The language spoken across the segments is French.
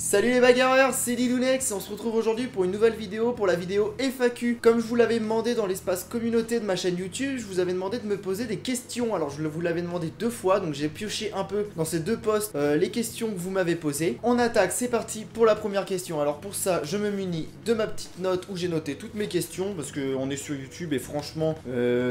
Salut les bagarreurs, c'est Didounex et on se retrouve aujourd'hui pour une nouvelle vidéo, pour la vidéo FAQ. Comme je vous l'avais demandé dans l'espace communauté de ma chaîne YouTube, je vous avais demandé de me poser des questions. Alors je vous l'avais demandé 2 fois, donc j'ai pioché un peu dans ces 2 posts les questions que vous m'avez posées. On attaque, c'est parti pour la première question. Alors pour ça, je me munis de ma petite note où j'ai noté toutes mes questions, parce qu'on est sur YouTube et franchement,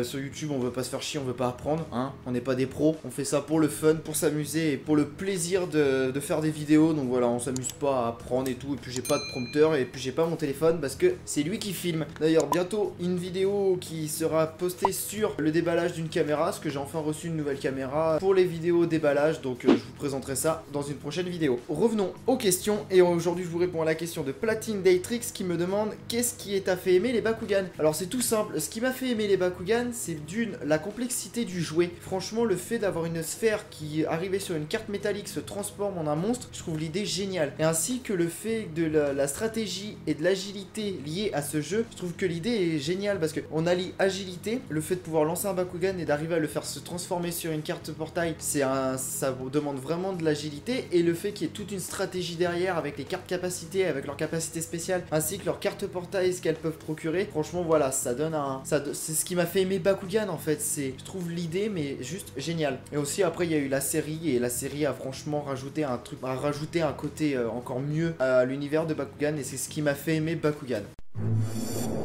sur YouTube on veut pas se faire chier, on veut pas apprendre, hein. On n'est pas des pros, on fait ça pour le fun, pour s'amuser et pour le plaisir de faire des vidéos. Donc voilà, on s'amuse pas à apprendre et tout, et puis j'ai pas de prompteur et puis j'ai pas mon téléphone parce que c'est lui qui filme. D'ailleurs bientôt une vidéo qui sera postée sur le déballage d'une caméra, parce que j'ai enfin reçu une nouvelle caméra pour les vidéos déballage, donc je vous présenterai ça dans une prochaine vidéo. Revenons aux questions et aujourd'hui je vous réponds à la question de Platine Daytrix qui me demande qu'est-ce qui t'a fait aimer les Bakugan. Alors c'est tout simple, ce qui m'a fait aimer les Bakugan c'est d'une, la complexité du jouet. Franchement le fait d'avoir une sphère qui arrivée sur une carte métallique se transforme en un monstre, je trouve l'idée géniale. Et ainsi que le fait de la stratégie et de l'agilité liée à ce jeu, je trouve que l'idée est géniale parce qu'on allie agilité, le fait de pouvoir lancer un Bakugan et d'arriver à le faire se transformer sur une carte portail, ça vous demande vraiment de l'agilité, et le fait qu'il y ait toute une stratégie derrière avec les cartes capacités, avec leurs capacités spéciales, ainsi que leurs cartes portail, ce qu'elles peuvent procurer, franchement voilà, ça donne c'est ce qui m'a fait aimer Bakugan en fait, je trouve l'idée mais juste génial. Et aussi après il y a eu la série, et la série a franchement rajouté un côté encore mieux à l'univers de Bakugan, et c'est ce qui m'a fait aimer Bakugan.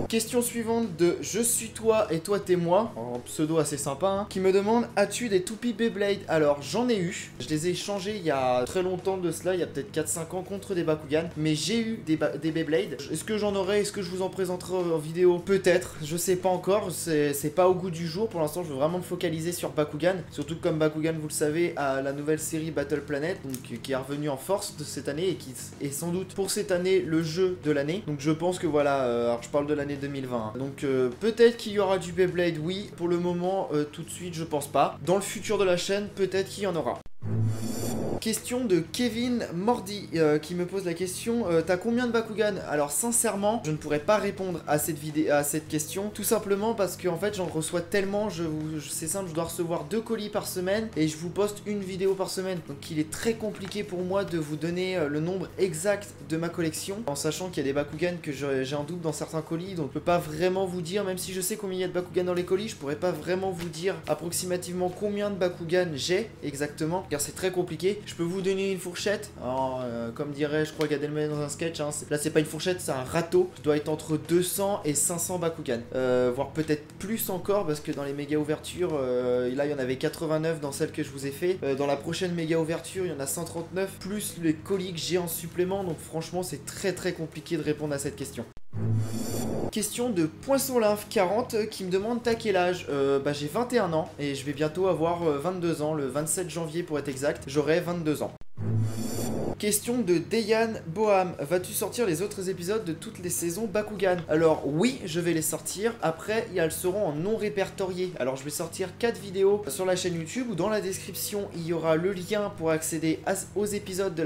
Question suivante de Je suis toi et toi t'es moi, en pseudo assez sympa, hein, qui me demande as-tu des toupies Beyblade? Alors j'en ai eu, je les ai échangés il y a très longtemps de cela, il y a peut-être 4-5 ans contre des Bakugan, mais j'ai eu des Beyblade. Est-ce que j'en aurai, est-ce que je vous en présenterai en vidéo? Peut-être, je sais pas encore, c'est pas au goût du jour, pour l'instant je veux vraiment me focaliser sur Bakugan, surtout comme Bakugan vous le savez a la nouvelle série Battle Planet, donc, qui est revenue en force de cette année et qui est sans doute pour cette année le jeu de l'année, donc je pense que voilà, alors je parle de l'année 2020. Donc peut-être qu'il y aura du Beyblade, oui. Pour le moment, tout de suite, je pense pas. Dans le futur de la chaîne, peut-être qu'il y en aura. Question de Kevin Mordi qui me pose la question t'as combien de Bakugan? Alors sincèrement je ne pourrais pas répondre à cette question, tout simplement parce que en fait j'en reçois tellement, c'est simple, je dois recevoir 2 colis par semaine et je vous poste une vidéo par semaine, donc il est très compliqué pour moi de vous donner le nombre exact de ma collection, en sachant qu'il y a des Bakugan que j'ai en double dans certains colis, donc je peux pas vraiment vous dire, même si je sais combien il y a de Bakugan dans les colis, je pourrais pas vraiment vous dire approximativement combien de Bakugan j'ai exactement, car c'est très compliqué. Je peux vous donner une fourchette. Alors, comme dirait, je crois, Gad Elmaleh dans un sketch, hein, là c'est pas une fourchette, c'est un râteau. Je dois être entre 200 et 500 Bakugan. Voire peut-être plus encore, parce que dans les méga ouvertures, là il y en avait 89 dans celle que je vous ai fait. Dans la prochaine méga ouverture, il y en a 139, plus les colis que j'ai en supplément. Donc franchement, c'est très compliqué de répondre à cette question. Question de Poisson Lymphe 40 qui me demande t'as quel âge? J'ai 21 ans et je vais bientôt avoir 22 ans, le 27 janvier pour être exact, j'aurai 22 ans. Question de Deyan Boham, vas-tu sortir les autres épisodes de toutes les saisons Bakugan? Alors oui, je vais les sortir, après elles seront en non répertorié. Alors je vais sortir 4 vidéos sur la chaîne YouTube où dans la description il y aura le lien pour accéder aux épisodes de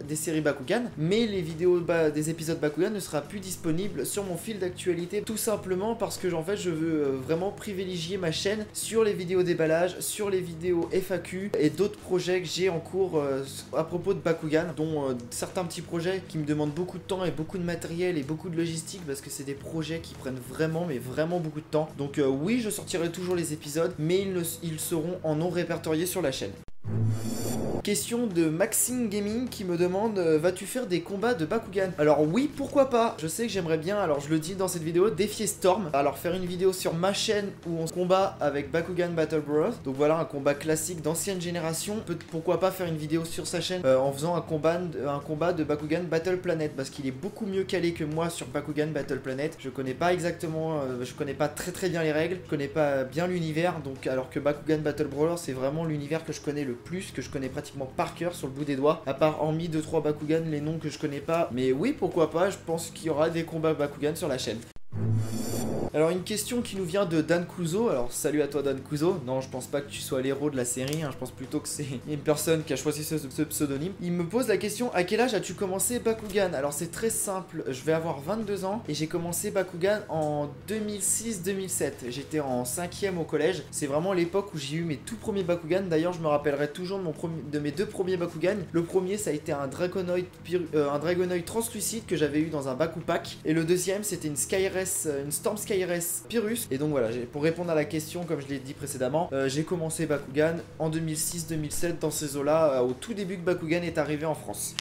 des séries Bakugan, mais les vidéos des épisodes Bakugan ne sera plus disponible sur mon fil d'actualité, tout simplement parce que en fait je veux vraiment privilégier ma chaîne sur les vidéos déballage, sur les vidéos FAQ et d'autres projets que j'ai en cours à propos de Bakugan, dont certains petits projets qui me demandent beaucoup de temps et beaucoup de matériel et beaucoup de logistique, parce que c'est des projets qui prennent vraiment mais vraiment beaucoup de temps. Donc oui, je sortirai toujours les épisodes, mais ils seront en non répertoriés sur la chaîne. Question de Maxime Gaming qui me demande vas-tu faire des combats de Bakugan? Alors oui, pourquoi pas, je sais que j'aimerais bien, alors je le dis dans cette vidéo, défier Storm, alors faire une vidéo sur ma chaîne où on se combat avec Bakugan Battle Bros, donc voilà un combat classique d'ancienne génération, pourquoi pas faire une vidéo sur sa chaîne en faisant un combat de Bakugan Battle Planet, parce qu'il est beaucoup mieux calé que moi sur Bakugan Battle Planet. Je connais pas exactement, je connais pas très bien les règles, je connais pas bien l'univers, donc alors que Bakugan Battle Brawler c'est vraiment l'univers que je connais le plus, que je connais pratiquement par cœur sur le bout des doigts, à part hormis 2-3 Bakugan, les noms que je connais pas, mais oui pourquoi pas, je pense qu'il y aura des combats Bakugan sur la chaîne. Alors une question qui nous vient de Dan Kuzo. Alors salut à toi Dan Kuzo. Non, je pense pas que tu sois l'héros de la série, hein. Je pense plutôt que c'est une personne qui a choisi ce pseudonyme. Il me pose la question: à quel âge as-tu commencé Bakugan? Alors c'est très simple, je vais avoir 22 ans et j'ai commencé Bakugan en 2006-2007. J'étais en 5ème au collège. C'est vraiment l'époque où j'ai eu mes tout premiers Bakugan. D'ailleurs je me rappellerai toujours de mes deux premiers Bakugan. Le premier ça a été un Dragonoid translucide que j'avais eu dans un Bakupack. Et le deuxième c'était une Storm Skyres Pyrrhus. Et donc voilà, pour répondre à la question, comme je l'ai dit précédemment, j'ai commencé Bakugan en 2006-2007 dans ces eaux-là, au tout début que Bakugan est arrivé en France.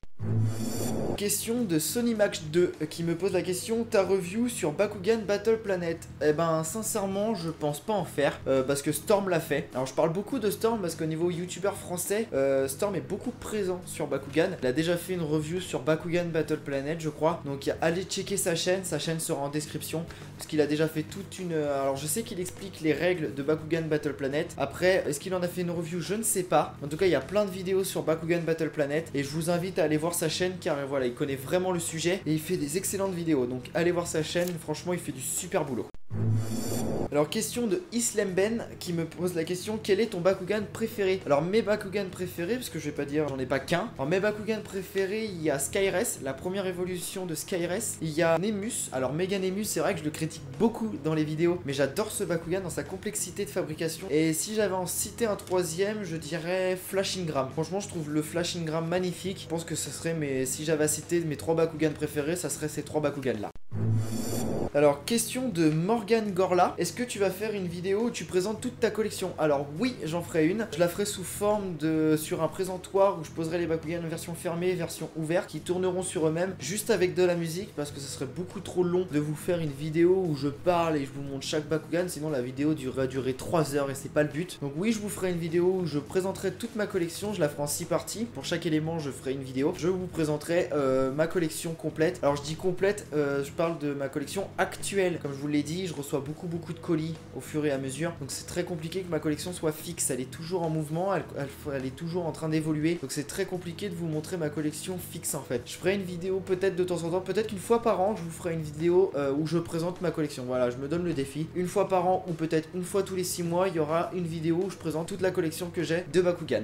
Question de SonyMax2 qui me pose la question: ta review sur Bakugan Battle Planet? Eh ben sincèrement je pense pas en faire parce que Storm l'a fait. Alors je parle beaucoup de Storm parce qu'au niveau youtubeur français, Storm est beaucoup présent sur Bakugan. Il a déjà fait une review sur Bakugan Battle Planet je crois, donc allez checker sa chaîne sera en description parce qu'il a déjà fait toute une... Alors je sais qu'il explique les règles de Bakugan Battle Planet. Après est-ce qu'il en a fait une review? Je ne sais pas. En tout cas il y a plein de vidéos sur Bakugan Battle Planet et je vous invite à aller voir sa chaîne car voilà, il connaît vraiment le sujet et il fait des excellentes vidéos. Donc allez voir sa chaîne, franchement il fait du super boulot. Alors question de Islam Ben qui me pose la question: quel est ton Bakugan préféré? Alors mes Bakugan préférés, parce que je vais pas dire j'en ai pas qu'un. Alors mes Bakugan préférés, il y a Skyres, la première évolution de Skyres. Il y a Nemus. Alors Mega Nemus, c'est vrai que je le critique beaucoup dans les vidéos, mais j'adore ce Bakugan dans sa complexité de fabrication. Et si j'avais en cité un troisième, je dirais Flashingram. Franchement je trouve le Flashingram magnifique. Je pense que ce serait si j'avais à citer mes 3 Bakugan préférés, ça serait ces 3 Bakugan là. Alors, question de Morgan Gorla: est-ce que tu vas faire une vidéo où tu présentes toute ta collection? Alors oui, j'en ferai une. Je la ferai sous forme sur un présentoir où je poserai les Bakugan version fermée, version ouverte, qui tourneront sur eux-mêmes, juste avec de la musique, parce que ce serait beaucoup trop long de vous faire une vidéo où je parle et je vous montre chaque Bakugan, sinon la vidéo va durer 3 heures et c'est pas le but. Donc oui, je vous ferai une vidéo où je présenterai toute ma collection, je la ferai en 6 parties. Pour chaque élément, je ferai une vidéo. Je vous présenterai ma collection complète. Alors je dis complète, je parle de ma collection actuelle. Comme je vous l'ai dit, je reçois beaucoup de colis au fur et à mesure, donc c'est très compliqué que ma collection soit fixe. Elle est toujours en mouvement, elle est toujours en train d'évoluer, donc c'est très compliqué de vous montrer ma collection fixe en fait. Je ferai une vidéo peut-être de temps en temps, peut-être une fois par an, je vous ferai une vidéo où je présente ma collection. Voilà, je me donne le défi. Une fois par an ou peut-être une fois tous les 6 mois, il y aura une vidéo où je présente toute la collection que j'ai de Bakugan.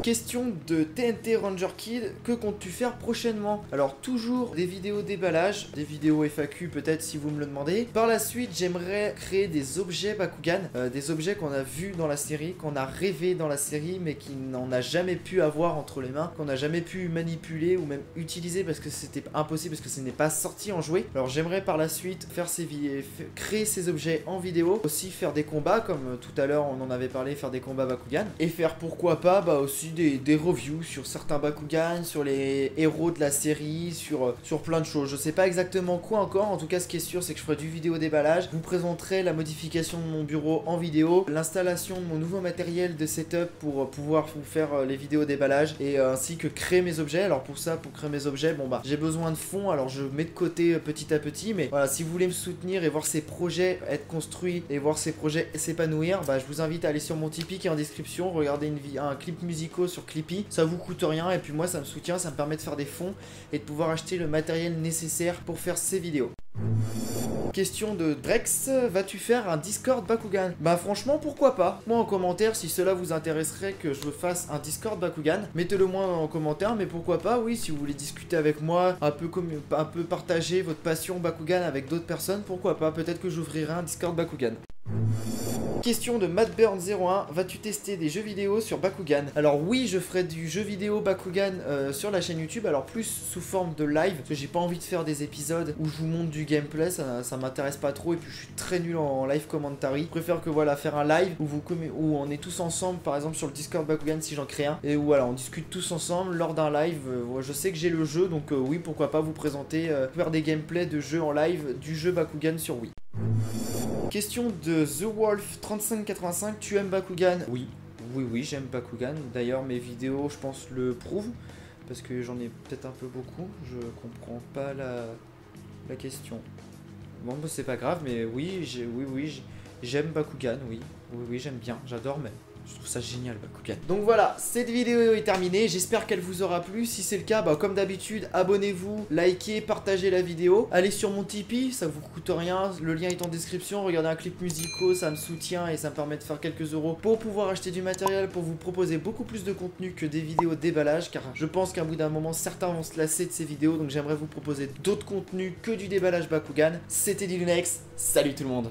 Question de TNT Ranger Kid: que comptes-tu faire prochainement? Alors toujours des vidéos déballage, des vidéos FAQ peut-être si vous me le demandez. Par la suite j'aimerais créer des objets Bakugan, des objets qu'on a vus dans la série, qu'on a rêvé dans la série mais qui n'en a jamais pu avoir entre les mains, qu'on n'a jamais pu manipuler ou même utiliser parce que c'était impossible, parce que ce n'est pas sorti en jouet. Alors j'aimerais par la suite créer ces objets en vidéo, aussi faire des combats comme tout à l'heure on en avait parlé, faire des combats Bakugan, et faire pourquoi pas aussi des reviews sur certains Bakugan, sur les héros de la série, sur plein de choses. Je sais pas exactement quoi encore, en tout cas ce qui est sûr c'est que je ferai du vidéo déballage. Je vous présenterai la modification de mon bureau en vidéo, l'installation de mon nouveau matériel de setup pour pouvoir vous faire les vidéos déballage, et ainsi que créer mes objets. Alors pour créer mes objets, bon bah j'ai besoin de fonds, alors je mets de côté petit à petit, mais voilà, si vous voulez me soutenir et voir ces projets être construits et voir ces projets s'épanouir, bah je vous invite à aller sur mon Tipeee qui est en description, regarder un clip musical sur Clippy, ça vous coûte rien et puis moi ça me soutient, ça me permet de faire des fonds et de pouvoir acheter le matériel nécessaire pour faire ces vidéos. Question de Drex: vas-tu faire un Discord Bakugan? Bah franchement pourquoi pas. Moi en commentaire si cela vous intéresserait que je fasse un Discord Bakugan, mettez-le moi en commentaire, mais pourquoi pas, oui, si vous voulez discuter avec moi, un peu partager votre passion Bakugan avec d'autres personnes, pourquoi pas, peut-être que j'ouvrirai un Discord Bakugan. Question de MattBurn01: vas-tu tester des jeux vidéo sur Bakugan? Alors oui, je ferai du jeu vidéo Bakugan sur la chaîne YouTube, alors plus sous forme de live, parce que j'ai pas envie de faire des épisodes où je vous montre du gameplay, ça m'intéresse pas trop, et puis je suis très nul en live commentary. Je préfère que voilà, faire un live où on est tous ensemble, par exemple sur le Discord Bakugan si j'en crée un, et où voilà, on discute tous ensemble lors d'un live. Je sais que j'ai le jeu, donc oui, pourquoi pas vous présenter, faire des gameplays de jeux en live, du jeu Bakugan sur Wii. Question de TheWolf3585: tu aimes Bakugan? Oui, j'aime Bakugan. D'ailleurs, mes vidéos, je pense, le prouvent. Parce que j'en ai peut-être un peu beaucoup. Je comprends pas la question. Bon, bah, c'est pas grave, mais oui, j'aime Bakugan, oui. Oui, j'aime bien. J'adore même. Je trouve ça génial, Bakugan. Donc voilà, cette vidéo est terminée. J'espère qu'elle vous aura plu. Si c'est le cas, bah, comme d'habitude, abonnez-vous, likez, partagez la vidéo. Allez sur mon Tipeee, ça vous coûte rien. Le lien est en description. Regardez un clip musicaux, ça me soutient et ça me permet de faire quelques euros pour pouvoir acheter du matériel, pour vous proposer beaucoup plus de contenu que des vidéos déballage. Car je pense qu'à bout d'un moment, certains vont se lasser de ces vidéos. Donc j'aimerais vous proposer d'autres contenus que du déballage Bakugan. C'était Dilunex. Salut tout le monde.